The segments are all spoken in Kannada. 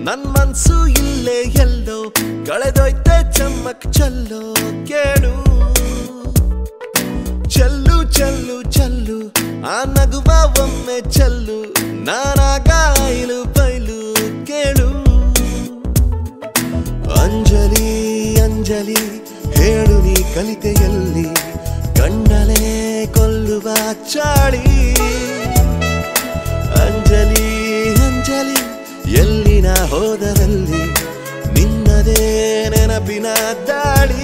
ನನ್ ಮನ್ಸು ಇಲ್ಲೇ ಎಲ್ಲೋ ಕಳೆದೋಯ್ತೆ ಚಮ್ಮಕ್ ಚಲ್ಲೋ ಕೇಳು ಚಲ್ಲು ಚಲ್ಲು ಚಲ್ಲು ಆ ನಗುವ ಒಮ್ಮೆ ಚಲ್ಲು ನಾನಾಗ ಐಲು ಬೈಲು ಕೇಳು ಅಂಜಲಿ ಅಂಜಲಿ ಹೇಳು ನೀ ಕಲಿತೆಯಲ್ಲಿ ಕಣ್ಣಲೇ ಕೊಲ್ಲುವ ಚಾಳಿ ಅಂಜಲಿ ಅಂಜಲಿ ಎಲ್ಲಿನ ಹೋದರಲ್ಲಿ ನಿನ್ನದೇ ನೆನಪಿನ ದಾಳಿ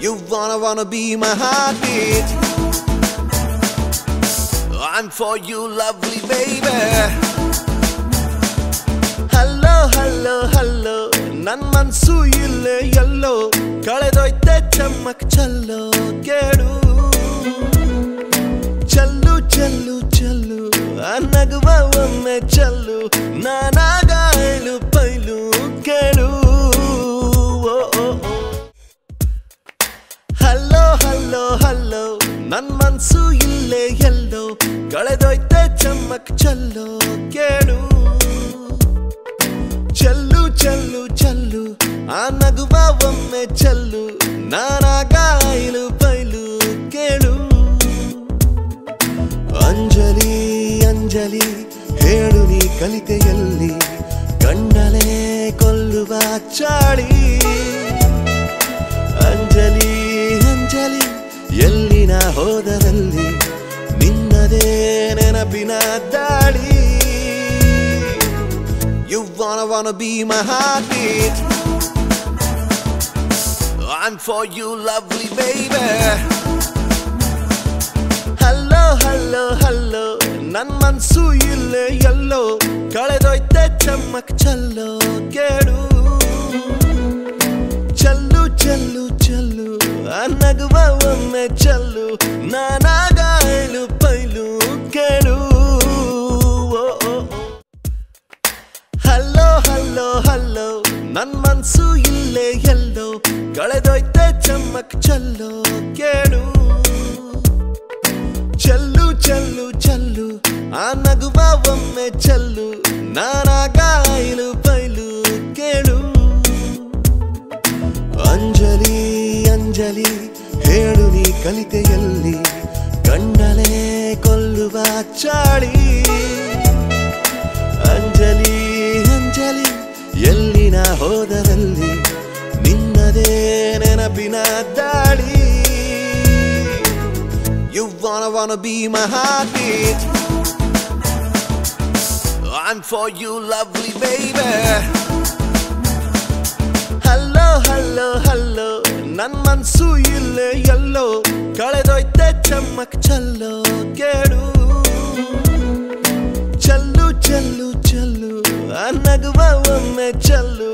You wanna be my heartbeat I'm for you lovely baby Hello hello hello ನನ್ ಮನ್ಸು ಇಲ್ಲೇ ಎಲ್ಲೋ ಕಳೆದೋಯ್ತೆ ಚಮ್ಮಕ್ ಚಲ್ಲೋ ಕೇಳು ಚಲ್ಲು ಚಲ್ಲು ಚಲ್ಲು ಆ ನಗುವ ಒಮ್ಮೆ ಚಲ್ಲು ನಾನಾಗ ಐಲು ಬೈಲು ಕೇಳು ಹಲ್ಲೋ ಹಲ್ಲೋ ಹಲ್ಲೋ ನನ್ ಮನ್ಸು ಇಲ್ಲೇ ಎಲ್ಲೋ ಕಳೆದೋಯ್ತೆ ಚಮ್ಮಕ್ ಚಲ್ಲೋ ಕೇಳು ಚಲ್ಲು ಚಲ್ಲು ಚಲ್ಲು ಆ ನಗುವ ಒಮ್ಮೆ ಚಲ್ಲು ನಾನಾಗ ಐಲು ಬೈಲು ಕೇಳು ಅಂಜಲಿ ಅಂಜಲಿ ಹೇಳು ನೀ ಕಲಿತೆಯಲ್ಲಿ ಕಣ್ಣಲೇ ಕೊಲ್ಲುವ ಚಾಳಿ ಅಂಜಲಿ ಅಂಜಲಿ ಎಲ್ಲಿನ ಹೋದರಲ್ಲಿ ನಿನ್ನದೇ ನೆನಪಿನ ದಾಳಿ You wanna be my heartbeat I'm for you lovely baby Hello hello hello ನನ್ ಮನ್ಸು ಇಲ್ಲೇ ಎಲ್ಲೋ ಕಳೆದೋಯ್ತೆ ಚಮ್ಮಕ್ ಚಲ್ಲೋ ಕೇಳು ಚಲ್ಲು ಚಲ್ಲು ಚಲ್ಲು ಆ ನಗುವ ಒಮ್ಮೆ ಚಲ್ಲು ನಾನಾಗ ಐಲು ಬೈಲು ಕೇಳು ಹಲ್ಲೋ ಹಲ್ಲೋ ಹಲ್ಲೋ ನನ್ ಮನ್ಸು ಇಲ್ಲೇ ಎಲ್ಲೋ ಕಳೆದೋಯ್ತೆ ಚಮ್ಮಕ್ ಚಲ್ಲೋ ಕೇಳು ಚಲ್ಲು ಚಲ್ಲು ಚಲ್ಲು ಆ ನಗುವ ಒಮ್ಮೆ ಚಲ್ಲು ನಾನಾಗ ಐಲು ಬೈಲು ಕೇಳು ಅಂಜಲಿ ಅಂಜಲಿ ಹೇಳು ನೀ ಕಲಿತೆಯಲ್ಲಿ ಕಣ್ಣಲೇ ಕೊಲ್ಲುವ ಚಾಳಿ ಅಂಜಲಿ ಅಂಜಲಿ ಎಲ್ಲಿನ ಹೋದರಲ್ಲಿ ನಿನ್ನದೇ ನೆನಪಿನ ದಾಳಿ You wanna be my heartbeat I'm for you lovely baby Hello hello hello ನನ್ ಮನ್ಸು ಇಲ್ಲೇ ಎಲ್ಲೋ ಕಳೆದೋಯ್ತೆ ಚಮ್ಮಕ್ ಚಲ್ಲೋ ಕೇಳು ಚಲ್ಲು ಚಲ್ಲು ಚಲ್ಲು ಆ ನಗುವ ಒಮ್ಮೆ ಚಲ್ಲು